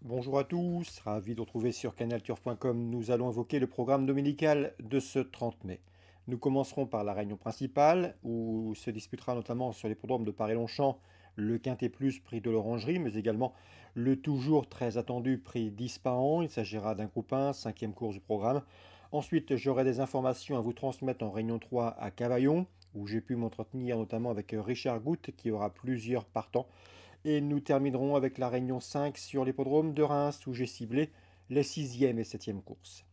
Bonjour à tous, ravi de retrouver sur canalturf.com. Nous allons évoquer le programme dominical de ce 30 mai. Nous commencerons par la réunion principale, où se disputera notamment sur l'hippodrome de Paris-Longchamp le Quintet Plus prix de l'Orangerie, mais également le toujours très attendu prix d'Ispahan. Il s'agira d'un groupe 1, cinquième course du programme. Ensuite, j'aurai des informations à vous transmettre en réunion 3 à Cavaillon, où j'ai pu m'entretenir notamment avec Richard Goutte, qui aura plusieurs partants. Et nous terminerons avec la réunion 5 sur l'hippodrome de Reims où j'ai ciblé les 6e et 7e courses.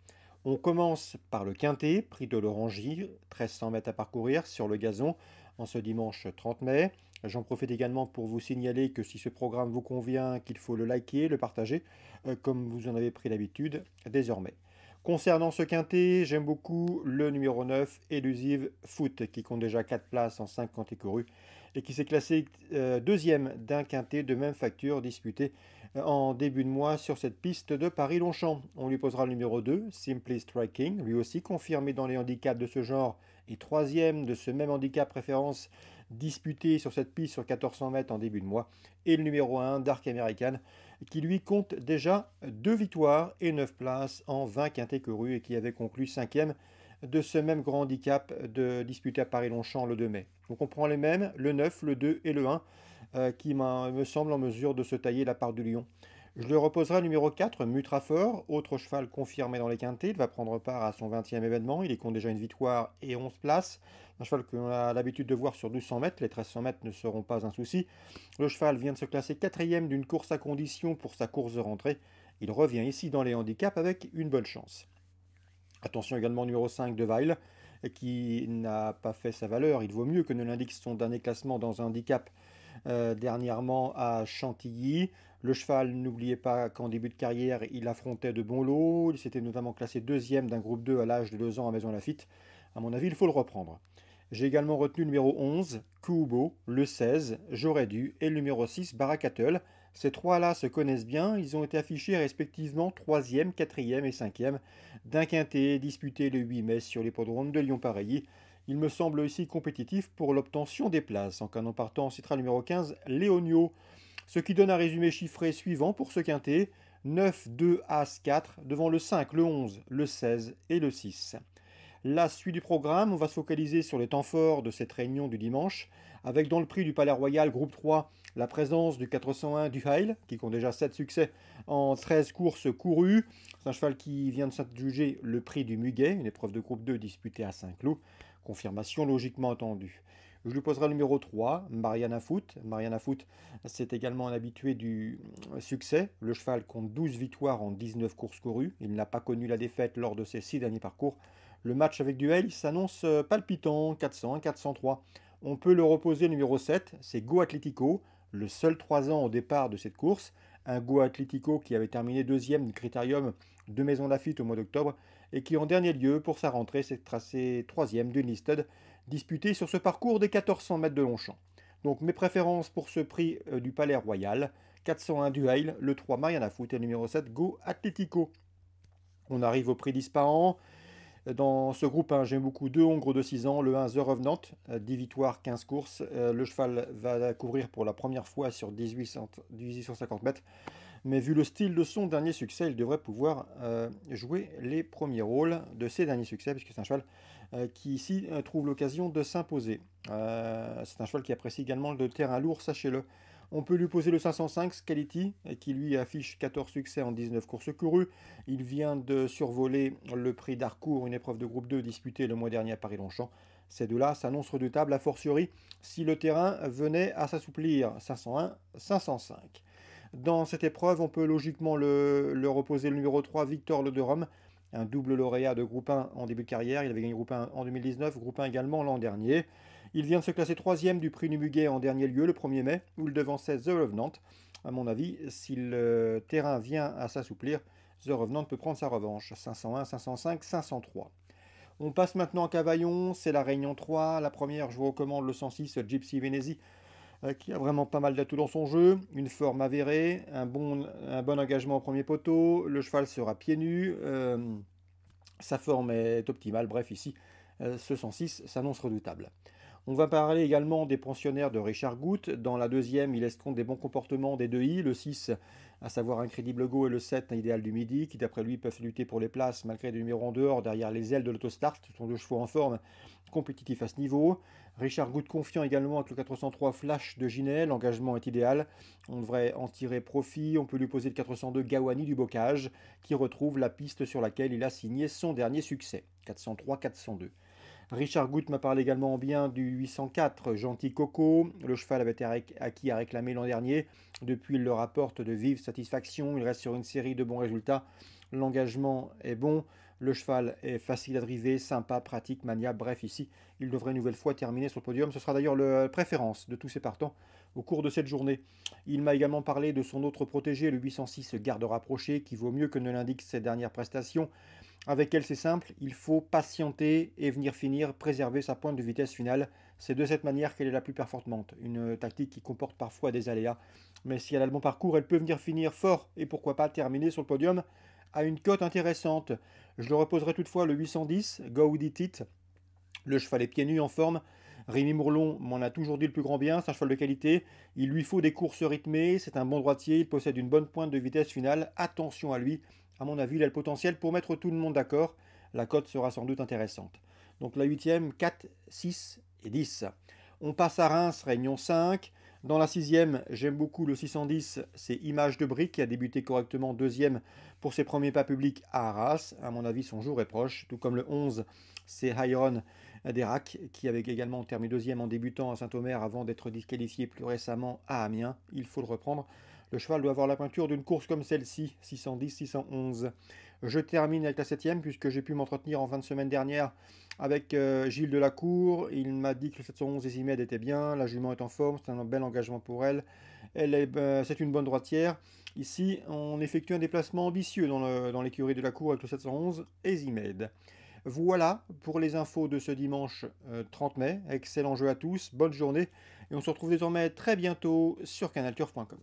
On commence par le Quintet, prix de l'Orangerie, 1300 mètres à parcourir sur le gazon en ce dimanche 30 mai. J'en profite également pour vous signaler que si ce programme vous convient, qu'il faut le liker, le partager, comme vous en avez pris l'habitude désormais. Concernant ce quintet, j'aime beaucoup le numéro 9, Elusive Foot, qui compte déjà 4 places en 5 catégories et qui s'est classé deuxième d'un quintet de même facture disputé en début de mois sur cette piste de Paris-Longchamp. On lui posera le numéro 2, Simply Striking, lui aussi confirmé dans les handicaps de ce genre et troisième de ce même handicap préférence disputé sur cette piste sur 1400 mètres en début de mois. Et le numéro 1, Dark American, qui lui compte déjà 2 victoires et 9 places en 20 quintets courus et qui avait conclu 5e de ce même grand handicap disputé à Paris-Longchamp le 2 mai. Donc on prend les mêmes, le 9, le 2 et le 1, qui me semble en mesure de se tailler la part du lion. Je le reposerai au numéro 4, Mutrafort, autre cheval confirmé dans les quintets. Il va prendre part à son 20e événement. Il compte déjà une victoire et 11 places. Un cheval qu'on a l'habitude de voir sur 1200 mètres. Les 1300 mètres ne seront pas un souci. Le cheval vient de se classer 4e d'une course à condition pour sa course de rentrée. Il revient ici dans les handicaps avec une bonne chance. Attention également au numéro 5 de Weil, qui n'a pas fait sa valeur. Il vaut mieux que ne l'indique son dernier classement dans un handicap dernièrement à Chantilly. Le cheval, n'oubliez pas qu'en début de carrière, il affrontait de bons lots. Il s'était notamment classé deuxième d'un groupe 2 à l'âge de 2 ans à Maison Lafitte. À mon avis, il faut le reprendre. J'ai également retenu le numéro 11, Kubo, le 16, J'aurais dû, et le numéro 6, Barakattle. Ces trois-là se connaissent bien, ils ont été affichés respectivement 3e, 4e et 5e d'un quintet disputé le 8 mai sur l'hippodrome de Lyon-Pareilly. Il me semble aussi compétitif pour l'obtention des places. En canon partant, on citera le numéro 15, Léonio, ce qui donne un résumé chiffré suivant pour ce quintet, 9, 2, As, 4, devant le 5, le 11, le 16 et le 6. La suite du programme, on va se focaliser sur les temps forts de cette réunion du dimanche, avec dans le prix du Palais Royal, groupe 3, la présence du 401 du Heil, qui compte déjà 7 succès en 13 courses courues. C'est un cheval qui vient de s'adjuger le prix du Muguet, une épreuve de groupe 2 disputée à Saint-Cloud. Confirmation logiquement attendue. Je lui poserai le numéro 3, Mariana Foot. Mariana Foot, c'est également un habitué du succès. Le cheval compte 12 victoires en 19 courses courues. Il n'a pas connu la défaite lors de ses 6 derniers parcours. Le match avec Duel s'annonce palpitant, 401, 403. On peut le reposer numéro 7, c'est Go Atletico, le seul 3 ans au départ de cette course. Un Go Atletico qui avait terminé deuxième du Critérium de Maison Lafitte au mois d'octobre et qui en dernier lieu pour sa rentrée s'est tracé troisième d'une listed disputée sur ce parcours des 1400 mètres de Longchamp. Donc mes préférences pour ce prix du Palais Royal, 401 Duel, le 3 Mariana Foot et le numéro 7 Go Atletico. On arrive au prix d'Ispahan. Dans ce groupe 1, j'aime beaucoup deux Hongres de 6 ans, le 1 The Revenant, 10 victoires, 15 courses. Le cheval va courir pour la première fois sur 1850 mètres. Mais vu le style de son dernier succès, il devrait pouvoir jouer les premiers rôles de ses derniers succès, puisque c'est un cheval qui ici trouve l'occasion de s'imposer. C'est un cheval qui apprécie également le terrain lourd, sachez-le. On peut lui poser le 505 Scality, qui lui affiche 14 succès en 19 courses courues. Il vient de survoler le prix d'Harcourt, une épreuve de groupe 2 disputée le mois dernier à Paris-Longchamp. Ces deux-là s'annoncent redoutables, a fortiori, si le terrain venait à s'assouplir. 501, 505. Dans cette épreuve, on peut logiquement le reposer le numéro 3, Victor Le de Rome, un double lauréat de groupe 1 en début de carrière. Il avait gagné groupe 1 en 2019, groupe 1 également l'an dernier. Il vient de se classer troisième du prix du Muguet en dernier lieu, le 1er mai, où il devançait The Revenant. À mon avis, si le terrain vient à s'assouplir, The Revenant peut prendre sa revanche. 501, 505, 503. On passe maintenant à Cavaillon, c'est la Réunion 3. La première, je vous recommande le 106 Gypsy Venezi, qui a vraiment pas mal d'atouts dans son jeu. Une forme avérée, un bon engagement au premier poteau. Le cheval sera pieds nus. Sa forme est optimale. Bref, ici, ce 106 s'annonce redoutable. On va parler également des pensionnaires de Richard Goutte. Dans la deuxième, il laisse compte des bons comportements des deux I. Le 6 à savoir Incredible Go et le 7 idéal du midi, qui d'après lui peuvent lutter pour les places malgré des numéros en dehors derrière les ailes de l'autostart. Ce sont deux chevaux en forme, compétitifs à ce niveau. Richard Goutte confiant également avec le 403 Flash de Ginet, l'engagement est idéal, on devrait en tirer profit. On peut lui poser le 402 Gawani du Bocage, qui retrouve la piste sur laquelle il a signé son dernier succès, 403-402. Richard Goutte m'a parlé également bien du 804 Gentil Coco. Le cheval avait été acquis à réclamer l'an dernier. Depuis, il leur apporte de vives satisfactions. Il reste sur une série de bons résultats. L'engagement est bon. Le cheval est facile à driver, sympa, pratique, maniable. Bref, ici, il devrait une nouvelle fois terminer sur le podium. Ce sera d'ailleurs la préférence de tous ses partants au cours de cette journée. Il m'a également parlé de son autre protégé, le 806 Garde rapproché, qui vaut mieux que ne l'indiquent ses dernières prestations. Avec elle, c'est simple, il faut patienter et venir finir, préserver sa pointe de vitesse finale. C'est de cette manière qu'elle est la plus performante. Une tactique qui comporte parfois des aléas, mais si elle a le bon parcours, elle peut venir finir fort et pourquoi pas terminer sur le podium à une cote intéressante. Je le reposerai toutefois le 810, Go With It. Le cheval est pieds nus en forme. Rémi Mourlon m'en a toujours dit le plus grand bien, c'est un cheval de qualité. Il lui faut des courses rythmées, c'est un bon droitier, il possède une bonne pointe de vitesse finale. Attention à lui, à mon avis, il a le potentiel pour mettre tout le monde d'accord. La cote sera sans doute intéressante. Donc la 8e, 4, 6 et 10. On passe à Reims, Réunion 5. Dans la 6e, j'aime beaucoup le 610, c'est Image de Brique qui a débuté correctement deuxième pour ses premiers pas publics à Arras. À mon avis, son jour est proche. Tout comme le 11, c'est Hyron Derac qui avait également terminé deuxième en débutant à Saint-Omer avant d'être disqualifié plus récemment à Amiens. Il faut le reprendre. Le cheval doit avoir la peinture d'une course comme celle-ci, 610-611. Je termine avec la 7e puisque j'ai pu m'entretenir en fin de semaine dernière avec Gilles Delacour. Il m'a dit que le 711 Esimède était bien, la jument est en forme, c'est un bel engagement pour elle. C'est une bonne droitière. Ici, on effectue un déplacement ambitieux dans l'écurie de la cour avec le 711 Esimède. Voilà pour les infos de ce dimanche 30 mai. Excellent jeu à tous, bonne journée et on se retrouve désormais très bientôt sur canalturf.com.